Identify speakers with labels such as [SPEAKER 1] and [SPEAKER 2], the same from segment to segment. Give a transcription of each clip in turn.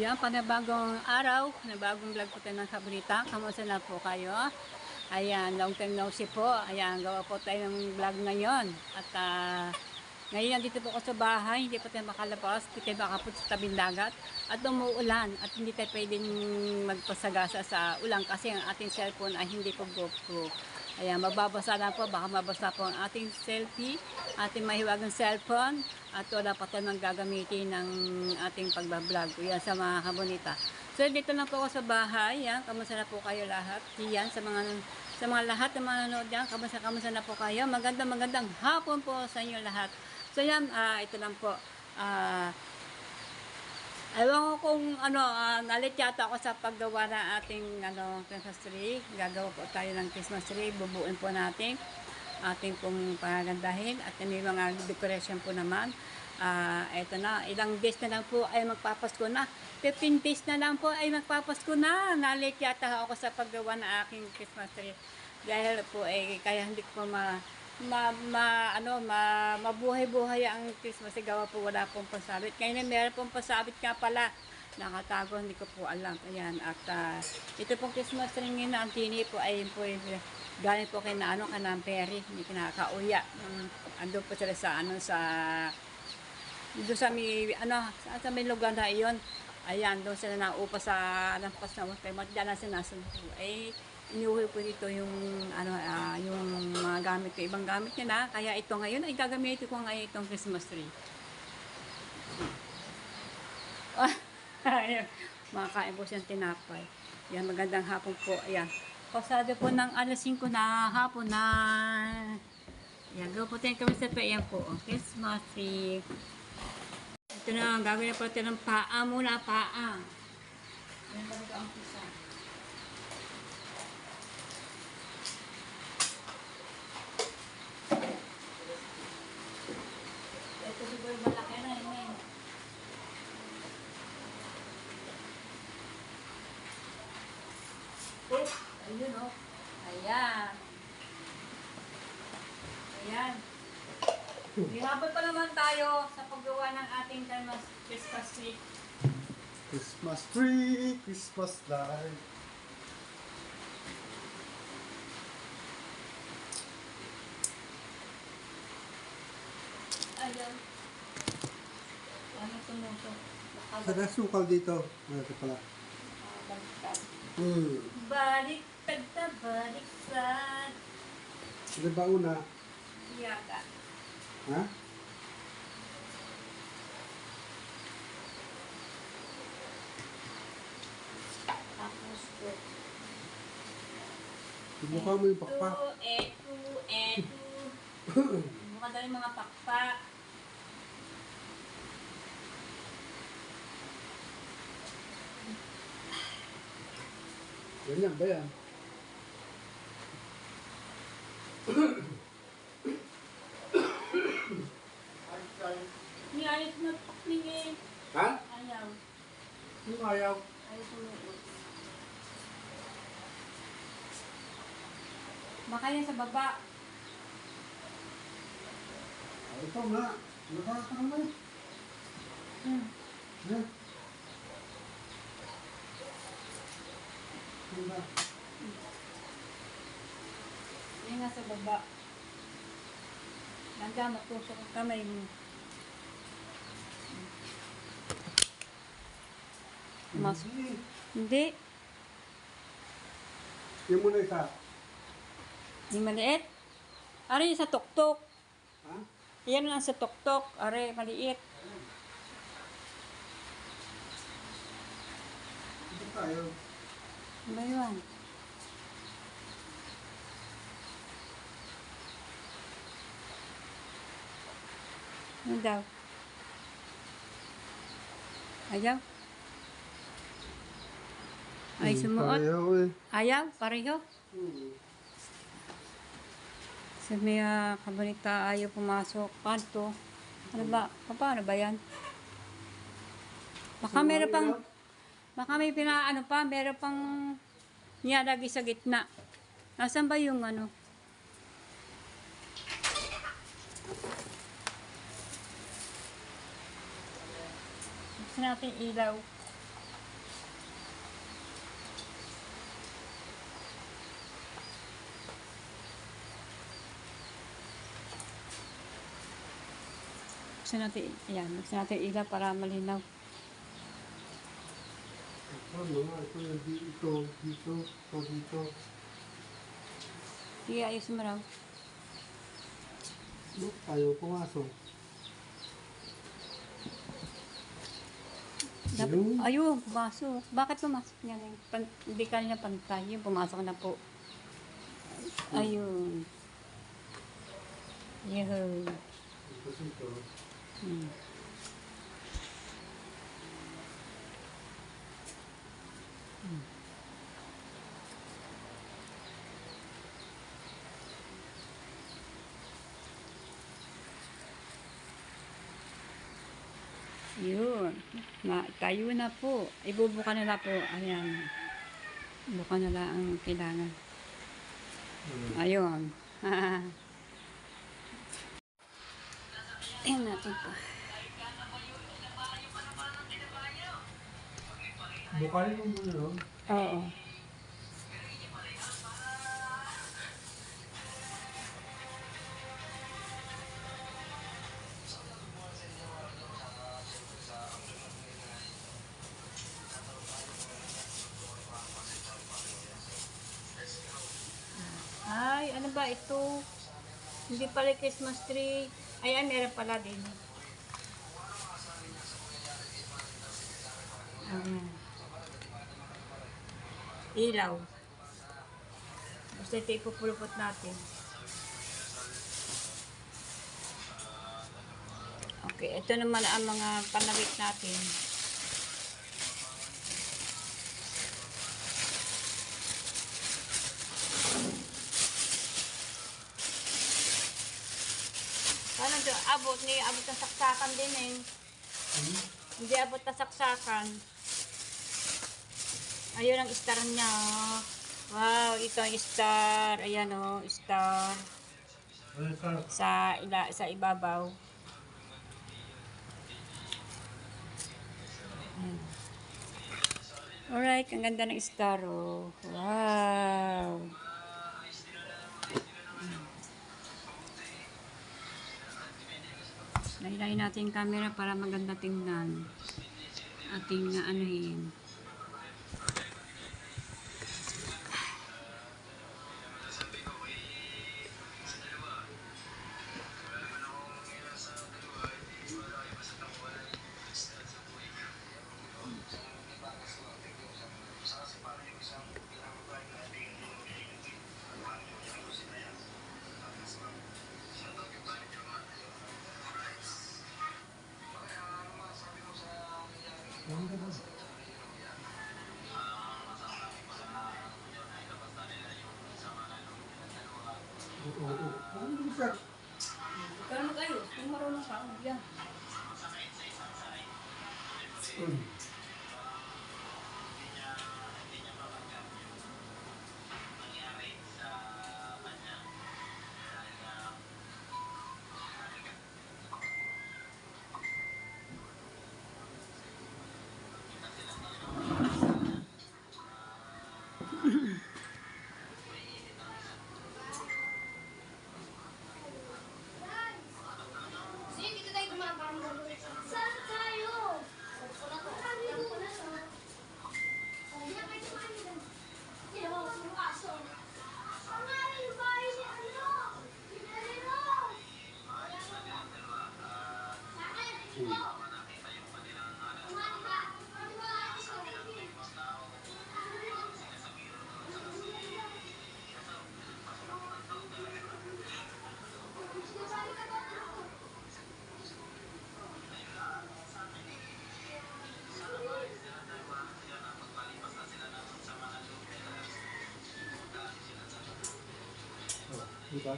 [SPEAKER 1] Ayan, panibagong araw, panibagong vlog po tayo ng Kabrita. Kamusta na po kayo? Ayan, long time no see po. Ayan, gawa po tayo ng vlog ngayon. At ngayon nandito po ako sa bahay, hindi po tayo makalabas, hindi tayo makapot sa tabing dagat. At umuulan at hindi tayo pwedeng magpasagasa sa ulan kasi ang ating cellphone ay hindi po GoPro. Ayan, magbabasa lang po, baka mabasa po ang ating selfie, ating mahiwagang cellphone, at wala pa tayo nang gagamitin ng ating pagbablog. Yan sa mga kabonita. So, dito lang po ako sa bahay. Yan, kamusta na po kayo lahat? Yan, sa mga lahat na manonood yan, kamusta na po kayo? Magandang hapon po sa inyo lahat. So, yan, ito lang po. Ewan ko kung nalit yata ako sa paggawa ng ating Christmas tree. Gagawa po tayo ng Christmas tree. Bubuin po natin. Ating pong pagandahin. At may mga decoration po naman. Eto na. Ilang days na lang po ay magpapasko na. 15 days na lang po ay magpapasko na. Nalit yata ako sa paggawa ng aking Christmas tree. Dahil po kaya hindi ko mabuhay-buhay ang Christmas gawa po wala pong pasabit. Ngayon meron pong pasabit nga pala, nakatago, hindi ko po alam. Ayan, at ito pong Christmas tree ngayon na ang tini po ay galing po kay kanang Perry, hindi kinakauya. Ando po sila sa doon sa may lugar na iyon. Ayan, doon sila naupa sa lampas na kay Magdala sa nasun po. Iniuwi po dito yung yung mga gamit ko, ibang gamit niya na. Kaya ito ngayon ay gagamitin ko ngayon itong Christmas tree. Ayan, makakain po siyang tinapay. Yan, magandang hapon po. Ayan, pasado po ng alas 5 na hapon na. Ayan, gawa po tayo kami sa ayan po, Christmas tree. Ito na, gagawin po tayo ng paa muna, paa. Ayan talaga ang pisa. Ito siguro malaki na yun. Ayun o. Ayan. Ayan. Hihapon pa naman tayo sa paggawa ng ating Christmas tree.
[SPEAKER 2] Christmas tree, Christmas light.
[SPEAKER 1] Ayan. Ano tumusok?
[SPEAKER 2] Sada sukal dito. Ito pala.
[SPEAKER 1] Baliktad. Baliktad na baliktad.
[SPEAKER 2] Ano ba una?
[SPEAKER 1] Yaga.
[SPEAKER 2] Ha?
[SPEAKER 1] Tapos po.
[SPEAKER 2] Mukha mo yung pakpak.
[SPEAKER 1] Eto. Mukha daw yung mga pakpak.
[SPEAKER 2] Ganyan ba yan?
[SPEAKER 1] Ni ayos na pakling eh.
[SPEAKER 2] Ha?
[SPEAKER 1] Ayaw.
[SPEAKER 2] Yung ayaw.
[SPEAKER 1] Ayos umuot. Baka yan sa baba.
[SPEAKER 2] Ito nga. Nakakama eh. Ha? Diba?
[SPEAKER 1] Yan nga sa baba. Nandiyan, matusok ang kamay mo. Masok. Hindi.
[SPEAKER 2] Yung muna isa.
[SPEAKER 1] Yung maliit. Are yung sa tuktok.
[SPEAKER 2] Ha?
[SPEAKER 1] Yan lang sa tuktok. Are, maliit.
[SPEAKER 2] Ito tayo.
[SPEAKER 1] Ano ba yun? Ano daw? Ayaw? Ay, sumuot?
[SPEAKER 2] Ayaw eh.
[SPEAKER 1] Ayaw? Pareho? Sa may kabonita ayaw pumasok. Paano to? Ano ba? Paano ba yan? Baka meron pang... Baka may meron pang niyalagay sa gitna. Nasaan ba yung ano? Buksan natin ilaw. Buksan natin, ayan, buksan natin yung ilaw para malinaw.
[SPEAKER 2] Ito mga, ito yung dito.
[SPEAKER 1] Sige, ayos mo raw.
[SPEAKER 2] Look, ayaw pumasok. Ayun.
[SPEAKER 1] Ayun, pumasok. Bakit pumasok niya? Hindi ka niya pantay. Yung pumasok na po. Ayun. Yun.
[SPEAKER 2] Kasi ito.
[SPEAKER 1] Hmm. Yun. Tayo na po. Ibubuka na lang po. Ayan. Buka na lang ang kailangan. Ayun. Ayan natin po.
[SPEAKER 2] Bukayin mo muna yun.
[SPEAKER 1] Oo. Ay, ano ba ito? Hindi pala Christmas tree. Ayan, meron pala din. Ayan. Ilaw. Basta ito ipupulupot natin. Okay, ito naman ang mga panawik natin. Paano ito? Abot ng saksakan din eh. Hindi abot ng saksakan. Ayun ang star niya. Wow, ito ang star. Ayan o, star. Sa ibabaw. Ayan. Alright, ang ganda ng star oh. Wow. Laylay natin yung camera para maganda tingnan. Ating anuhin. Kano kayo? Kung marunong ka, yan.
[SPEAKER 2] Diba?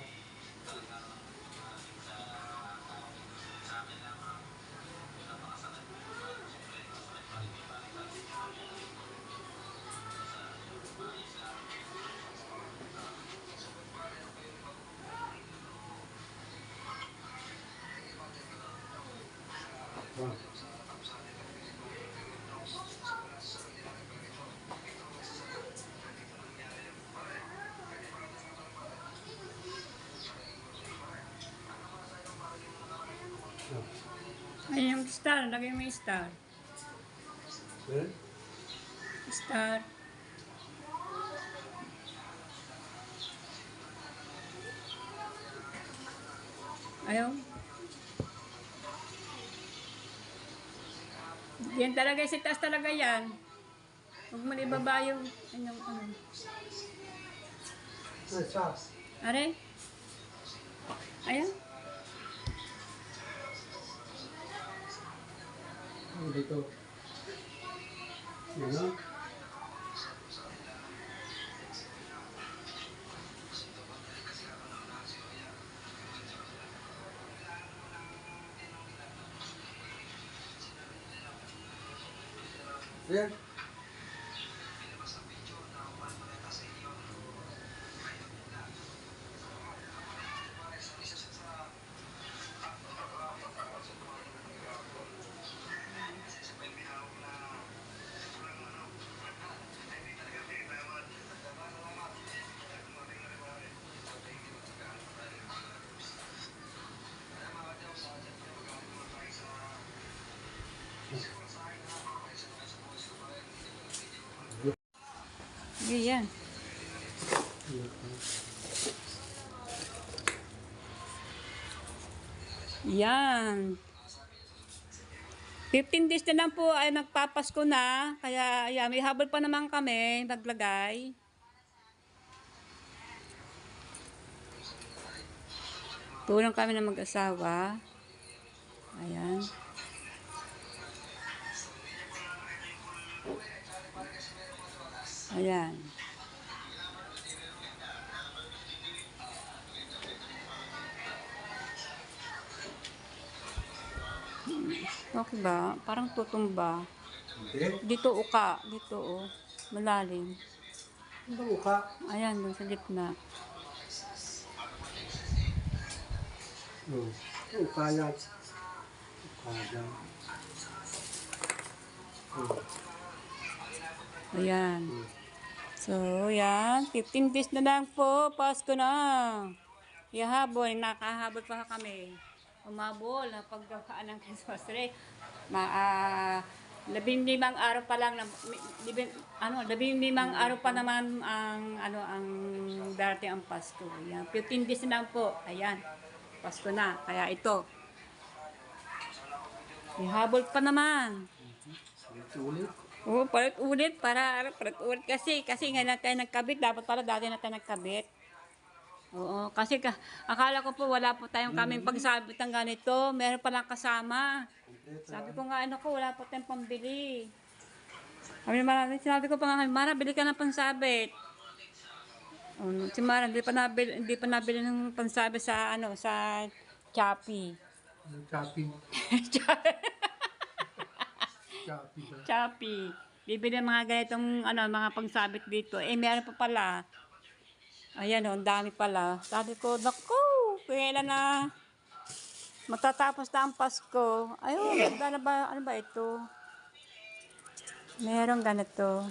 [SPEAKER 2] Wow. Yeah.
[SPEAKER 1] Ay, yung star. Lagay mo yung star.
[SPEAKER 2] Eh?
[SPEAKER 1] Star. Ayaw. Yan talaga, sa taas talaga yan. Huwag mo na ibaba yung, ano.
[SPEAKER 2] Ay, sauce.
[SPEAKER 1] Are? Ayan.
[SPEAKER 2] Ano dito? Ano? Ayan.
[SPEAKER 1] Sige, yan. Yan. 15 days na lang po ay magpapasko na. Kaya, ayan, may habol pa naman kami maglagay. Tulong kami ng mag-asawa. Ayan. Ayan. Okay ba? Parang tutumba.
[SPEAKER 2] Hindi.
[SPEAKER 1] Dito uka. Dito oh. Malalim.
[SPEAKER 2] Ano ka?
[SPEAKER 1] Ayan, dun sa gitna.
[SPEAKER 2] Oh. Ukaya. Ukaya. Oh.
[SPEAKER 1] Ayan. So, yan. 15 days na lang po. Pasko na. Ihabol. Nakahabol pa kami. Umabol. Pagkakaan ng Christmas tree. 15 araw pa lang. 15 araw pa naman ang darating ang Pasko. Yan. 15 days na lang po. Ayan. Pasko na. Kaya ito. Ihabol pa naman.
[SPEAKER 2] Ulit.
[SPEAKER 1] Oo, palit ulit kasi nga natin nagkabit, dapat pala dati natin nagkabit. Oo, kasi akala ko po wala po tayong kaming pagsabit ng ganito, meron palang kasama. Sabi ko nga ko, wala po tayong pambili. Sinabi ko pa nga, Mara, bili ka ng pansabit. Si Mara, hindi pa nabili ng pansabit sa sa Shopee.
[SPEAKER 2] Chopping. Chopping.
[SPEAKER 1] Shopee. Bibili ng mga ganitong mga pangsabit dito. Meron pa pala. Ayan ang dami pala. Sabi ko, naku, kailan na matatapos na ang Pasko. Ayun, ano ba ito? Meron ganito.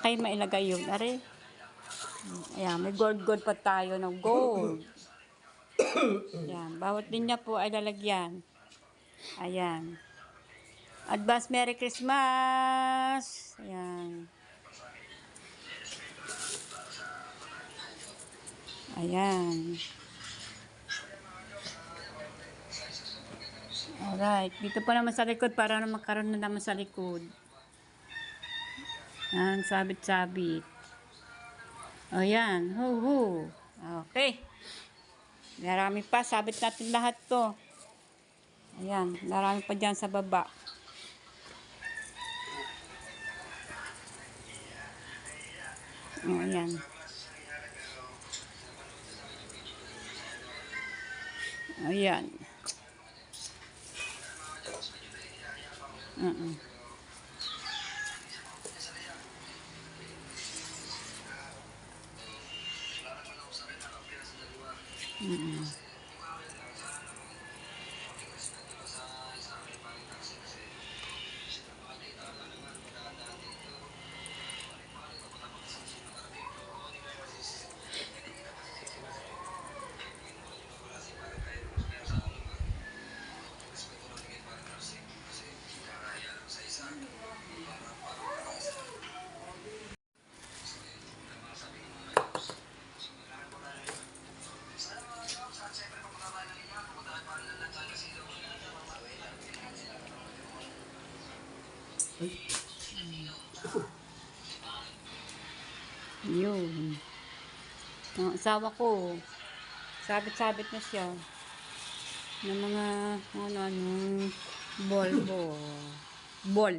[SPEAKER 1] Kaya mailagay yun. Are. Ayan, may gold pa tayo ng gold. Ayan, bawat linya po ay lalagyan. Ayan. Advance Merry Christmas! Ayan. Ayan. Alright. Dito pa naman sa likod para magkaroon na naman sa likod. Ayan, sabit-sabit. Ayan. Ho. Okay. Marami pa. Sabit natin lahat to. Ayan. Marami pa dyan sa baba. Ayan. Ayan. Yun. Ang asawa ko, sabit-sabit na siya. Ng mga, anong ball. Ball.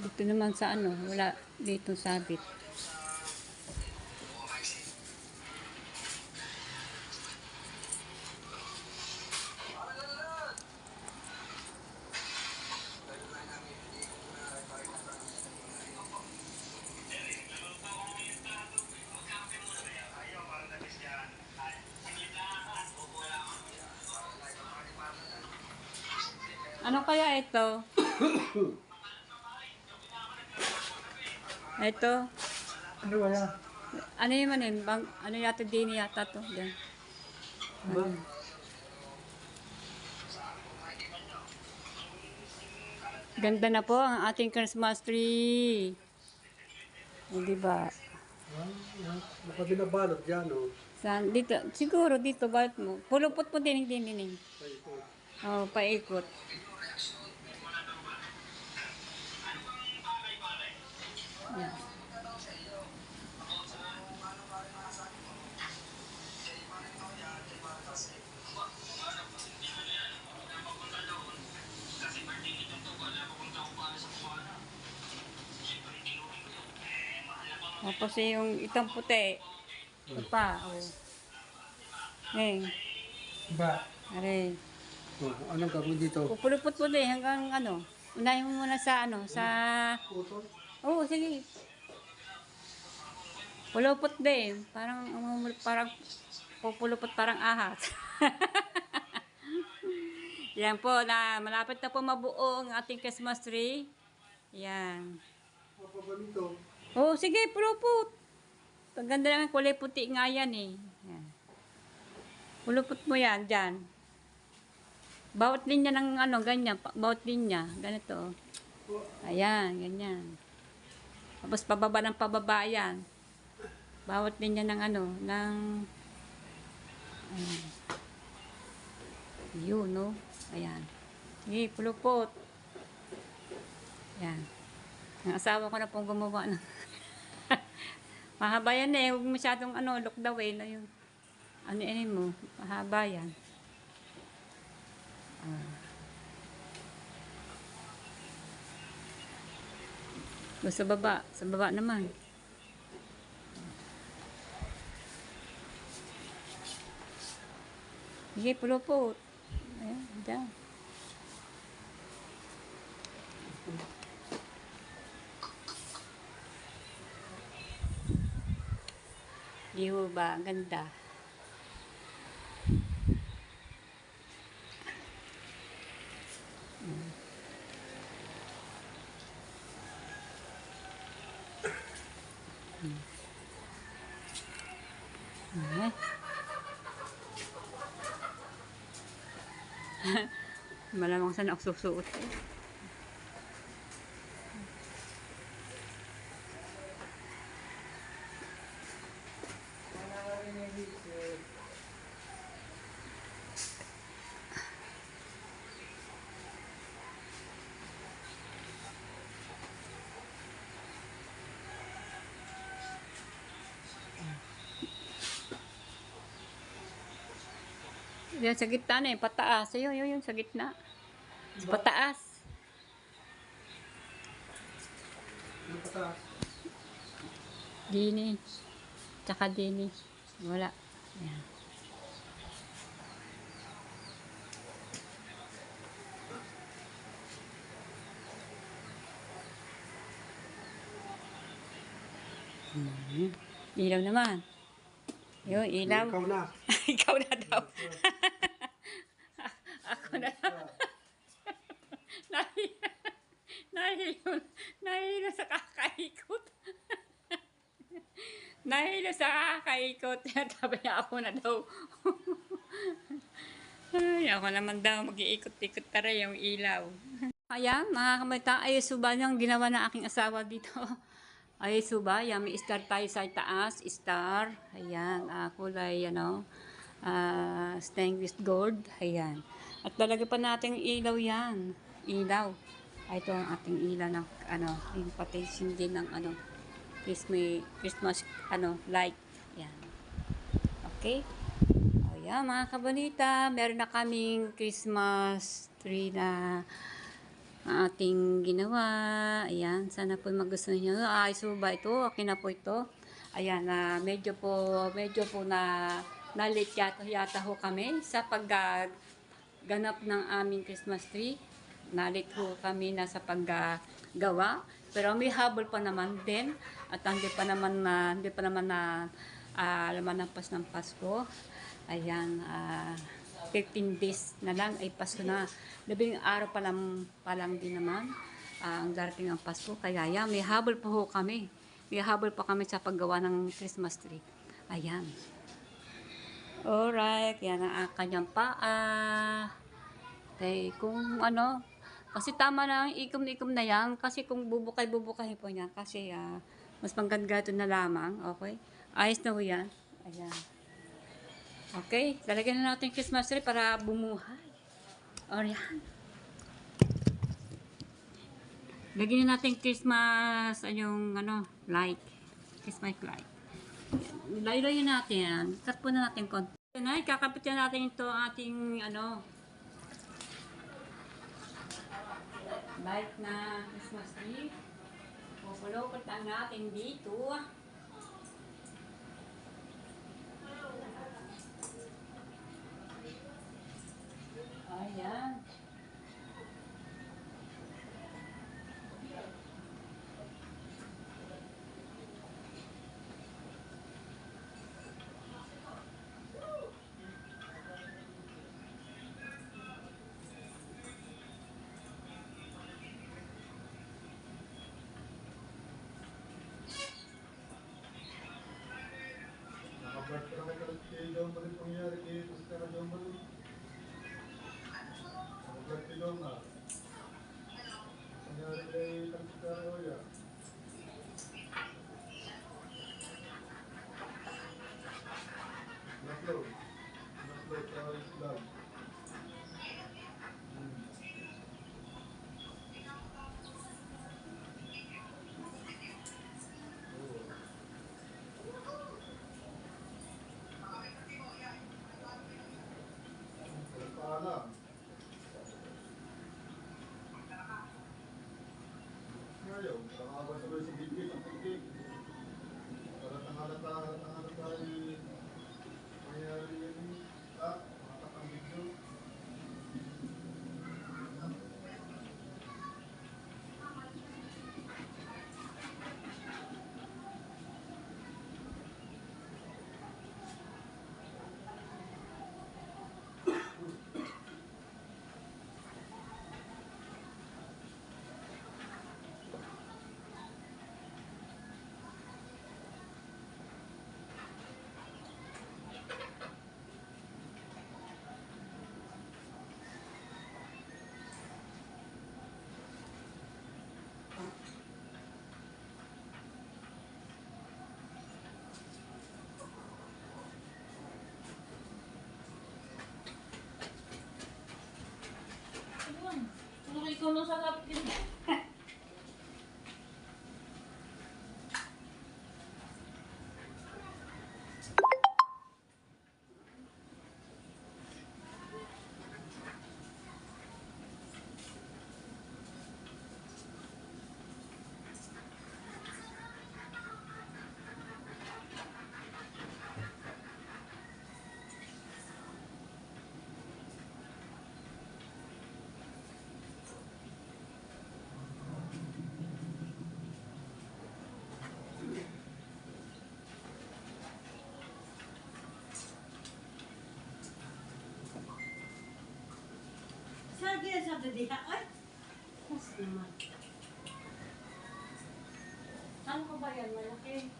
[SPEAKER 1] Dito naman sa wala dito sabit. Ano kaya ito? Ito.
[SPEAKER 2] Ano ba yan?
[SPEAKER 1] Ano yung bang, ano yata din yata to. Yan.
[SPEAKER 2] Ba?
[SPEAKER 1] Ganda na po ang ating Christmas tree. Hindi ba?
[SPEAKER 2] Baka binabalot dyan, oh.
[SPEAKER 1] Saan? Dito. Siguro dito. Ba't mo? Pulupot po din.
[SPEAKER 2] Ay, ito.
[SPEAKER 1] Oh, paikot. Yan. Tapos yung itong puti. Ito pa. Oh.
[SPEAKER 2] Ba?
[SPEAKER 1] Aray.
[SPEAKER 2] Oh, anong gagawin dito?
[SPEAKER 1] Pupulupot po din hanggang Unahin mo muna sa sa...
[SPEAKER 2] Putol?
[SPEAKER 1] Oo, sige. Pulupot din. Parang pupulupot parang ahas. Yan po, malapit na po mabuo ang ating Christmas tree. Yan.
[SPEAKER 2] Apa ba nito?
[SPEAKER 1] Oo, sige, pulupot. Ang ganda naman, kulay puti nga yan eh. Yan. Pulupot mo yan, dyan. Bawat linya ng ganyan. Bawat linya. Ganito. Ayan, ganyan. Tapos pababa ng pababa yan. Bawat linya ng ng... Ayan. Yun, no? Ayan. Sige, pulupot. Ayan. Ang asawa ko na pong gumawa ng... Mahaba yan eh. Huwag masyadong look the way na yun. Ano mo? Mahaba yan. Sa baba. Sa baba naman. Sige, pulupot. Ayan, dyan. Di ba? Ang ganda. Malamang sana ako susuot eh. Yan sa gitna na eh, pataas. Ayun, sa gitna. Sa pataas.
[SPEAKER 2] Ano pataas?
[SPEAKER 1] Dini. Tsaka dini. Wala. Ayan. Ilaw naman. Yun, ilaw.
[SPEAKER 2] Ikaw na.
[SPEAKER 1] Ikaw na daw. Ako na daw. Nahilo sa kakaikot. Nahilo sa kakaikot. Sabi niya ako na daw. Ay, ako naman daw mag-iikot-ikot tara yung ilaw. Ayan, mga kamata, ayos ba yung ginawa ng aking asawa dito? Ayos ba? Ayan, may star tayo sa taas. Star. Ayan, kulay, stainless gold. Ayan. At talaga pa natin ilaw yan. Ilaw. Ito ang ating ilaw ng yung patation din ng Christmas light. Yan. Okay? O yan, mga kabalita, meron na kaming Christmas tree na ating ginawa. Ayan, sana po magustuhan niyo. Ayos po ba ito? Okay na po ito. Ayan, medyo po na late yata ho kami sa pagganap ng aming Christmas tree. Nalit ho kami na sa paggawa. Pero may habol pa naman din at hindi pa naman na laman ng ng Pasko. Ayan, 15 days na lang ay Pasko na. 10 araw pa lang din naman ang darating ang Pasko. Kaya yan, may habol pa ho kami. May habol pa kami sa paggawa ng Christmas tree. Ayan. Alright, yan ang kanyang paa. Okay, kasi tama na ang ikom-ikom na yan. Kasi kung bubukay po niya. Kasi mas panggangato na lamang. Okay? Ayos na ho yan. Ayan. Okay, lalagyan na natin Christmas tree para bumuhay. Ayan. Lagyan na natin Christmas, light. Christmas light. Layo-layo natin. Cut po na natin konti. Yan ay, kakapit na natin ito ating, light na Christmas tree. Pupulupot lang natin dito. Ayan.
[SPEAKER 2] Nakabart ka naman kay John Marie pangyari kay Pastor John Marie. Nakabart ka John na. Pangyari kay Pastor Oya. Upload sa Islam. Paalam. Ngayon, nakakabot sa si Bigit ang Bigit. Halatang halata mangyari yan makakang video.
[SPEAKER 1] Ikaw nung sa kapit. Sabi diha, ay! Mas naman. Ano ko ba yan? Malaki.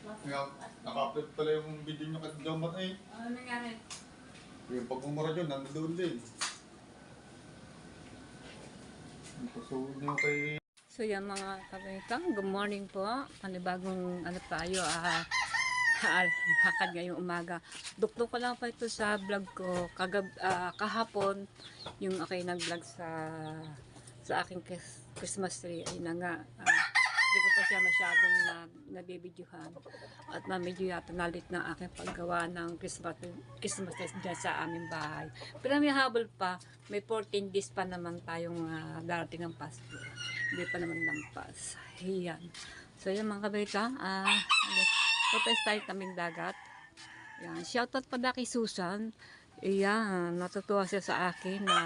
[SPEAKER 2] Kaya, naka-upload pala yung video nyo kay John Marie.
[SPEAKER 1] Ano nangyari?
[SPEAKER 2] Yung pagmumura dyan, nandoon din. Pasuod nyo kay...
[SPEAKER 1] So yan mga kabaitang, good morning po. Panibagong tayo, hakad ngayong umaga. Duklo ko lang pa ito sa vlog ko kahapon, yung nag-vlog sa sa aking Christmas tree. Ay na nga, hindi ko pa siya masyadong nabibidyohan. At medyo yata nalit na aking paggawa ng Christmas tree dyan sa aming bahay. Pero may habol pa, may 14 days pa naman tayong darating ng Pasko. Hindi pa naman lampas. Ayan. So yan mga kabalita, tapos tayo kaming dagat. Ayan. Shoutout pa na kay Susan. Ayan, natutuwa siya sa akin na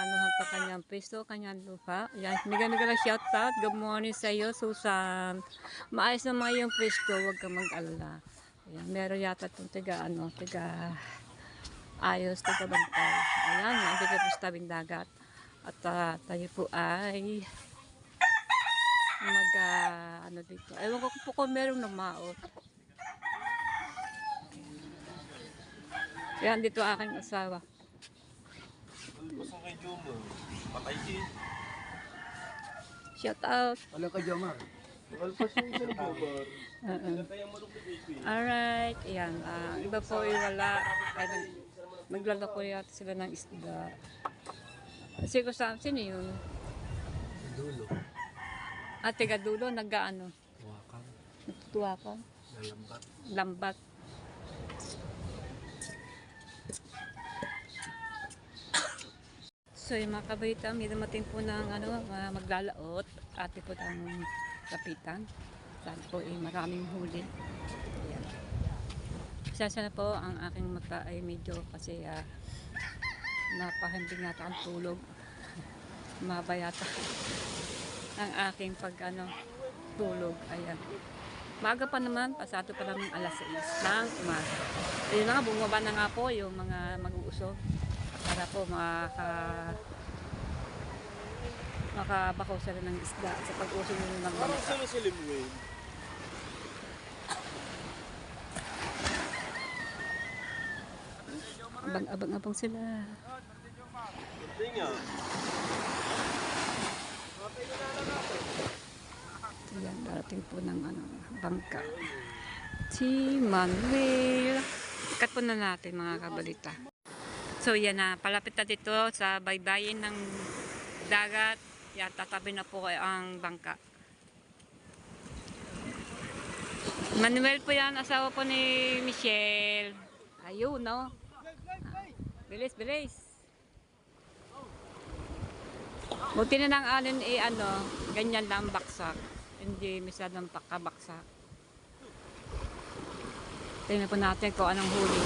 [SPEAKER 1] anuhan pa kanyang pwesto, kanyang lupa. Ayan, mega na shoutout. Good morning sa iyo, Susan. Maayos naman yung pwesto, huwag kang mag-alala. Ayan, meron yata itong tiga ayos, tiga bantay. Ayan, nandito po sa tabing dagat. At tayo po ay dito. Ewan ko po kung merong namaot. Ayan, dito aking asawa.
[SPEAKER 2] Pasok kay Jomo. Patay siya.
[SPEAKER 1] Shout out.
[SPEAKER 2] Alam ka, Jomar. Alpas yung isang Jomar.
[SPEAKER 1] Alright. Ayan. Iba po ay wala. Naglalako yata sila ng isda. Sino sino yun?
[SPEAKER 3] Dulo.
[SPEAKER 1] Tiga dulo. Nag-ano?
[SPEAKER 3] Tuwakan.
[SPEAKER 1] Natutuwakan.
[SPEAKER 3] Lalambat.
[SPEAKER 1] Lambat. So yung mga kabalita, may dumating po ng maglalaot. Ate po ang kapitan. Saan po maraming huli. Ayan. Sasa na po ang aking mata ay medyo kasi napahambing yata ang tulog. Mabayata ang aking tulog. Ayan. Maaga pa naman, pasado pa naman alas 6 ng umaga. Ayun na nga, bumaba na nga po yung mga mag-uusog para po makabakaw sila ng isda sa pag-usog nila ng bangka.
[SPEAKER 2] Saan si Limway?
[SPEAKER 1] Abang-abang sila.
[SPEAKER 2] Hindi nga.
[SPEAKER 1] Ayan, darating po ng bangka. Si Manuel. Ikat po na natin mga kabalita. So yan na, palapit na dito sa baybayin ng dagat. Yan, tatabi na po ang bangka. Manuel po yan, asawa po ni Michelle. Ayun, no? Bilis, bilis. Buti na ng alin ganyan lang baksak. Hindi masyadong pakabaksak. Tingnan po natin kung anong huli.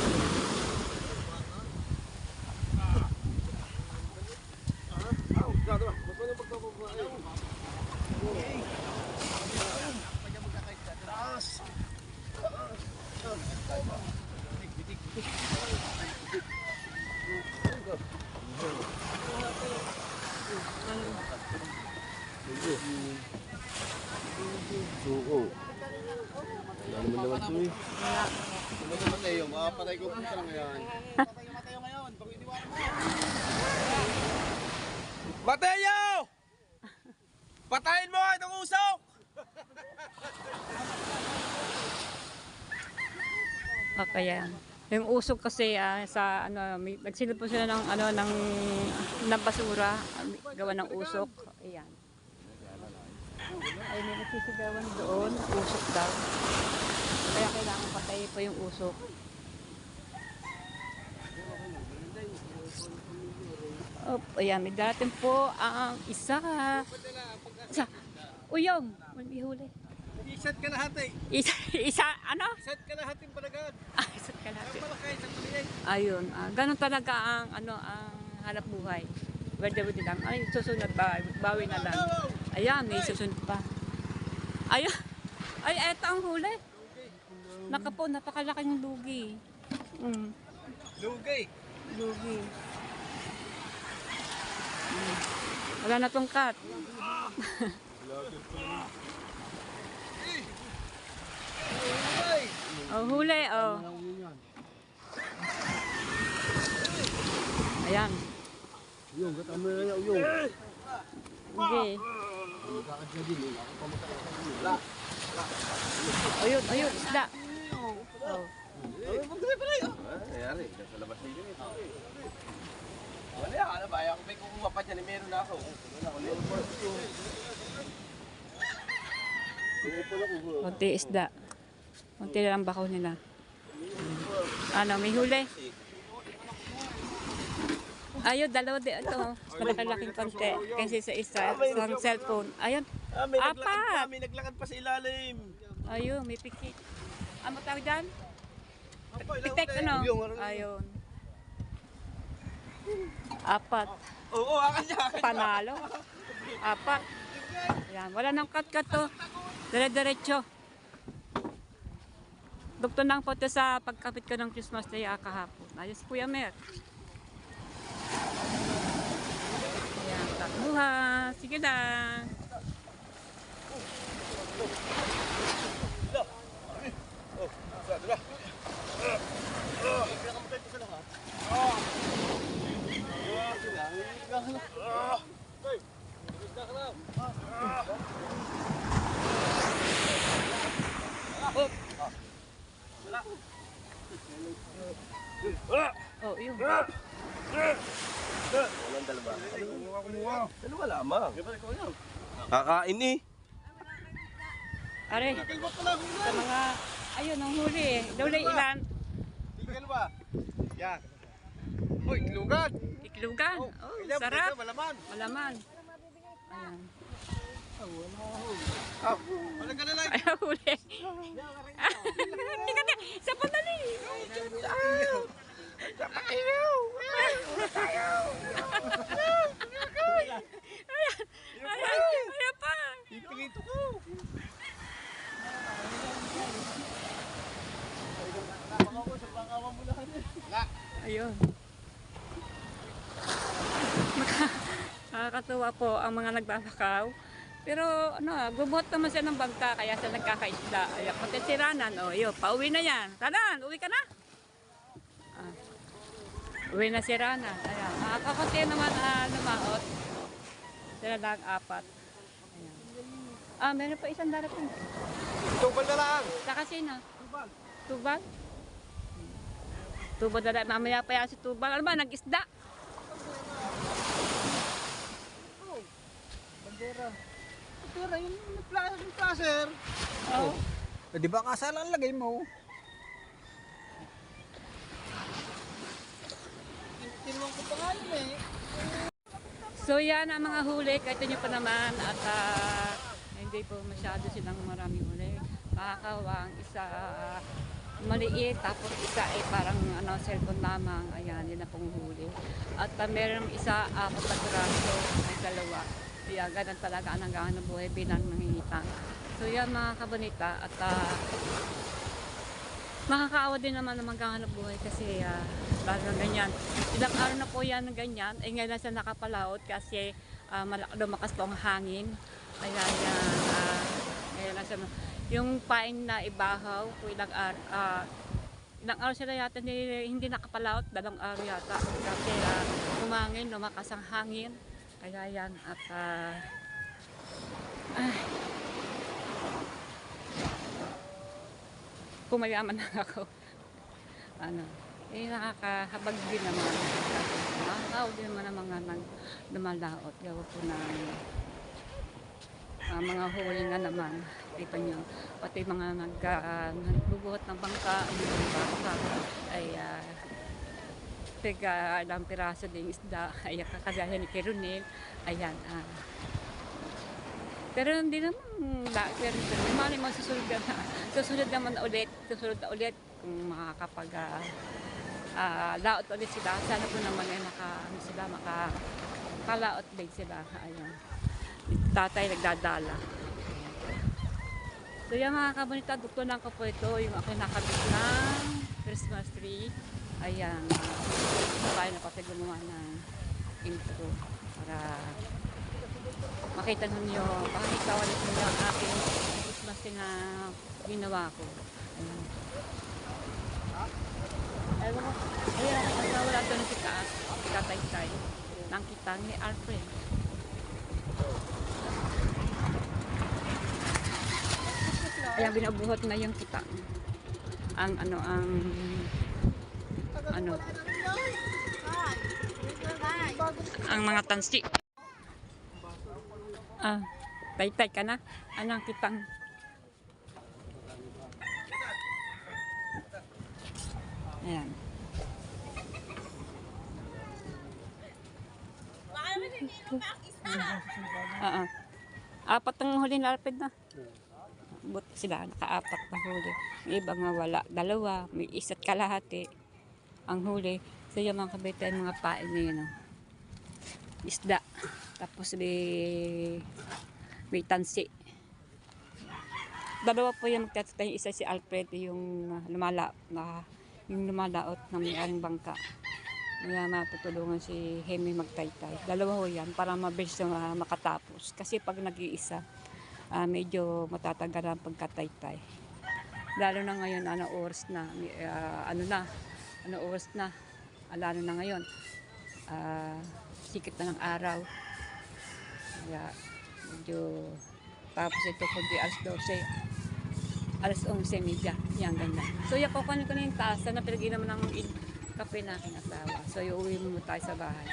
[SPEAKER 2] Suko. Wala naman ito eh. Ano naman tayo? Makapatay ko po lang yan. Mateo ngayon. Pag iniwan mo. Mateo! Patayin mo itong usok!
[SPEAKER 1] Okay, yan. Yung usok kasi sa nagsilip po sila ng basura, gawa ng usok. Ayan. Ay, may nagsisigawan doon, usok daw. Kaya kailangan patayin pa yung usok. Ayan, may dating po ang isa. Uyong, may huli.
[SPEAKER 2] Isat ka lahat eh.
[SPEAKER 1] Isa, ano?
[SPEAKER 2] Isat ka lahat yung palagaan.
[SPEAKER 1] Isat ka natin.
[SPEAKER 2] Malakay sa palihay.
[SPEAKER 1] Ayun, ganun talaga ang hanap buhay. Whether lang, ay susunod ba, bawi na lang. Ayan, may susunod pa. Ayan, ay eto ang huli. Nakapo, napakalaking lugi.
[SPEAKER 2] Lugay.
[SPEAKER 1] Lugi. Wala na tong cut. Oh, huli, oh. Ayan.
[SPEAKER 2] Yung, katama na yung yung.
[SPEAKER 1] Okay. Ayun, ayun, isda. Oh.
[SPEAKER 2] Nangyari, nasa labas na yun. Wala yan, ano ba? Ako may kukuha pa dyan, meron na ako.
[SPEAKER 1] Konti isda. Konti lang bakaw nila. Ano, may huli? Ayun, dalawa din. Ito, mas malaki-laking konti. Kasi sa isa, isang cellphone. Ayun,
[SPEAKER 2] May naglakad pa,
[SPEAKER 1] apat.
[SPEAKER 2] may naglakad pa sa ilalim.
[SPEAKER 1] Ayun, may pikit. Ano tawag dyan? Pitek, ano? Ayun. Apat.
[SPEAKER 2] Oo, akan niya.
[SPEAKER 1] Panalo. Apat. Ayan, wala nang cut-cut to. Dire-diretso. Dugto lang po ito sa pagkapit ko ng Christmas Day kahapon. Ayos, Kuya Mer. Ayan, takbuhan. Sige lang. Oh, yun.
[SPEAKER 2] Walang dalawa. Dalawa lamang. Kakain eh.
[SPEAKER 1] Are, sa mga, ayun, ang huli eh. Dole ilan?
[SPEAKER 2] Tinggal ba? Yan. Uy, ilugan.
[SPEAKER 1] Iklugan. Oh, sarap.
[SPEAKER 2] Malaman.
[SPEAKER 1] Malaman. Ayan.
[SPEAKER 2] Wala ka na lang.
[SPEAKER 1] Ay, huli. Hindi ka na. Sa pandali. Ayan pa.
[SPEAKER 2] Ipilito ko.
[SPEAKER 1] Ayun. Nakakatuwa po ang mga nagbabakaw. Pero ano, gumuhot naman siya ng bangka kaya siya nagkakaisda. Ayan, pati si Ranan, oh, yun, pauwi na yan. Ranan, uwi ka na? Ah, uwi na si Ranan. Ayan, kakunti naman lumaot. Sila lang apat. Ayan. Ah, meron pa isang darating.
[SPEAKER 2] Tubal na lang.
[SPEAKER 1] Sa kasina. Tubal? Tubal na lang. Mamaya pa yan si Tubal. Ano ba, nag-isda?
[SPEAKER 3] Pero yung placer.
[SPEAKER 1] Oo.
[SPEAKER 3] Di ba kasala ang lagay mo? Tinuwang ko pangalan eh.
[SPEAKER 1] So yan ang mga huli, kahit nyo pa naman at hindi po masyado silang maraming huli. Makakawang isa maliit, tapos isa ay parang cellphone lamang. Ayan, yun na pong huli. At meron isa, 4 na piraso, ay 2. Kaya ganun talaga ang hanggang buhay bilang nangingitang. So yan mga kabonita at makakaawa din naman ng maghahanap buhay kasi talagang ganyan. Ilang araw na po yan ng ganyan. Eh ngayon na siya nakapalaot kasi lumakas po ang hangin. Ayan yan. Ngayon na siya. Yung pain na ibahaw, ilang araw sila yata hindi nakapalaot. 2 araw yata. Kasi umangin, lumakas ang hangin. Kaya yan at kumayaman na ako. Nakakahabag din naman. Nakakaw din naman ang mga lumalaot. Gawa po ng mga huli nga naman. Kita nyo, pati mga nagbubuhat ng bangka, ay ilang piraso din isda. Ay kakagaya ni Kirunil. Ayan. Pero hindi naman mali mo susunod naman ulit kung makakapag laot ulit sila. Sana po naman ay makalaot din sila. Ayun. Tatay nagdadala. So yan mga kabonita, duktunan ko po ito yung aking nakabit ng Christmas tree. Ayan. Tayo na pati gumawa ng intro para makita ninyo, pakikitawa ninyo ang aking Christmas tree na ginawa ko. Ayan. Ayan, wala ito ng sitaas. Katay-tay. Nang kita ni Alfred. Ayan, binabuhot na yung kita. Ang ang mga tansi. Ah, tay-tay ka na. Anang kitang. Ayan. Oo. Apat ang huli na lapid na. Buti sila, nakaapat na huli. May iba nga wala. Dalawa, may isa't kalahati ang huli. So yung mga kabitan, mga pain na yun. Oh. Isda. Tapos may tansi. Dalawa po yung magtatatay. Isa si Alfred, yung lumalaot na may-aring bangka. Kaya matutulungan si Hemi magtaytay. Dalawa ho yan para mabilis na makatapos. Kasi pag nag-iisa, medyo matatagal ang pagkataytay. Lalo na ngayon, oras na, oras na, lalo na ngayon, sikit na ng araw. Kaya medyo, tapos ito kundi alas 12, alas 11:30, yan ganyan. So yan, kukunin ko na yung taas na pinag naman ng kape na aking asawa. So iuwi mo tayo sa bahay.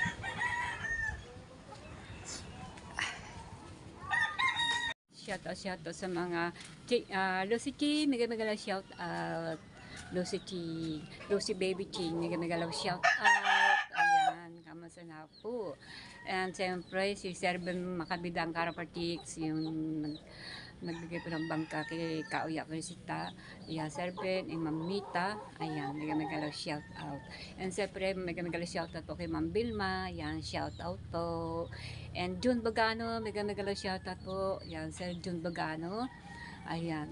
[SPEAKER 1] Shout out sa mga Lucy Chi, mega shout out. Lucy Chi, Lucy Baby Chi, mega shout out. Ayan, kamusta na po. And siyempre si Serben Makabidang Karapartiks, yung nagbigay po ng bangka kay Kauya Crisita. Ayan, Serben, Ma'am Mita. Ayan, mega shout out. And siyempre mega shout out po kay Ma'am Bilma. Ayan, shout out po. And June Bagano, mega shout out po. Ayan, Sir June Bagano. Ayan,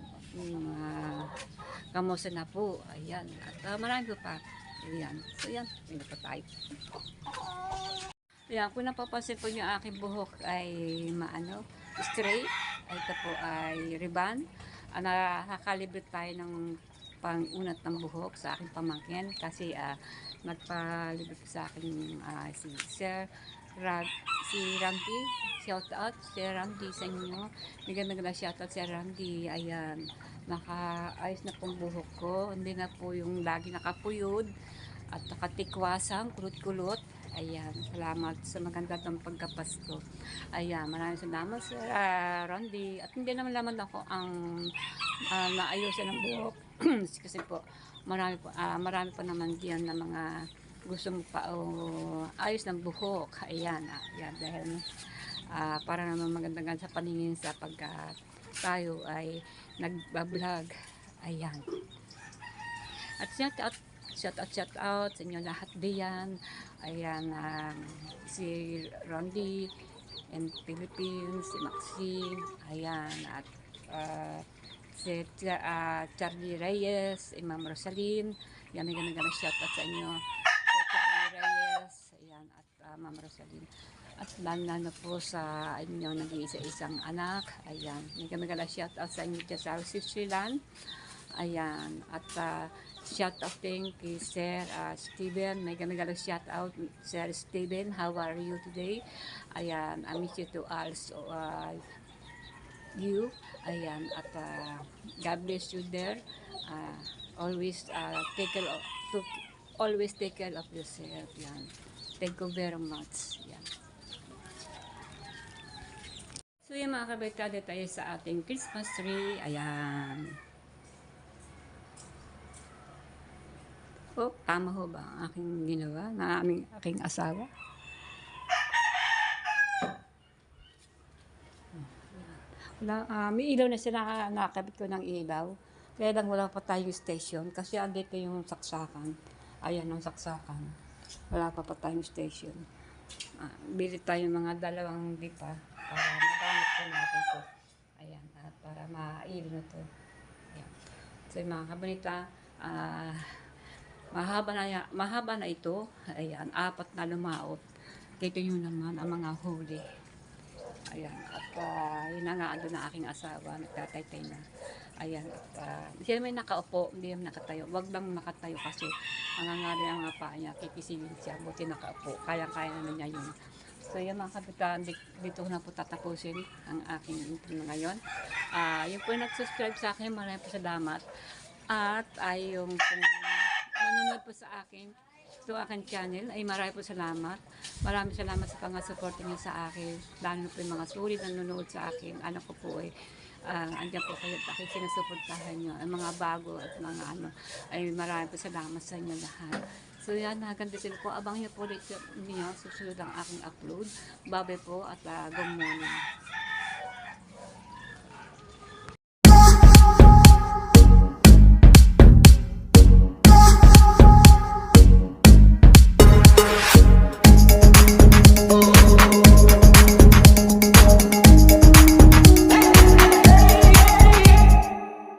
[SPEAKER 1] kamusta na po. Ayan, at marami po pa. Ayan, so yan, may pa tayo. Ayan, kung napapansin po niyo aking buhok ay straight. Ito po ay ribbon. Nakakalibre tayo ng pangunat ng buhok sa aking pamangkin kasi nagpalibre po sa akin si Randy. Shout out si Randy sa inyo. Bigyan shout out si Randy. Ayan, nakaayos na pong buhok ko. Hindi na po yung lagi nakapuyod at nakatikwasang kulot-kulot. Ayan, salamat sa maganda ng pagkapasko. Ayan, maraming salamat Sir Randy. At hindi naman ako ang naayusan ng buhok. Kasi po, marami pa naman diyan na mga gustong ayos ng buhok. Ayan, dahil para naman magandang sa paningin sa pagka tayo ay nagbablog. Ayan. At shout out sa inyo lahat diyan. Ayan, si Randy and Philippines, si Maxine, ayan, at si Charlie Reyes, Ma'am Rosaline. Yan, may shout out sa inyo. Si Charlie Reyes, ayan, at Ma'am Rosaline. At lalo po sa inyo nag-iisa-isang anak. Ayan, may shout out sa inyo dyan sa Switzerland. Ayan, at shout out din kay Sir Steven. May shout out Sir Steven. How are you today? Ayan, I miss you to also you. Ayan, at God bless you there. Always take care of yourself. Yan. Thank you very much. Yan. So yung mga kabarkada tayo sa ating Christmas tree. Ayan. Oh, tama ho ba ang aking ginawa na aking asawa? May ilaw na sila, nakakabit ko ng ilaw. Kaya lang wala pa tayong station kasi andito yung saksakan. Ayan ang saksakan. Wala pa tayong station. Bili tayo mga 2 dipa para magamit po natin ito. Ayan, para mailaw na ito. Ayan. So yung mga kabanita, mahaba na ito. Ayan, 4 na lumaot. Dito yun naman ang mga huli. Ayan, at yun na ando na aking asawa, nagtataytay na. Ayan, at siya may nakaupo, hindi naman nakatayo. Wag lang nakatayo kasi nangangali ang mga paa niya, kikisigin siya, buti nakaupo. Kaya naman niya yun. So yan mga kapitan, dito na po tatapusin ang aking intro ngayon. Yung po nag-subscribe sa akin, maraming po salamat. At yung nanonood po sa akin, to aking channel ay marami po salamat. Maraming salamat sa pang-support niyo sa akin. Lalo po yung mga sulit na nanonood sa akin. Anak ko po ay andyan po kayo at aking sinusuportahan nyo. Ang mga bago at mga ay marami po salamat sa inyo lahat. So yan, hanggang dito po. Abang niyo po ulit niyo susunod ang aking upload. Bye po at good morning.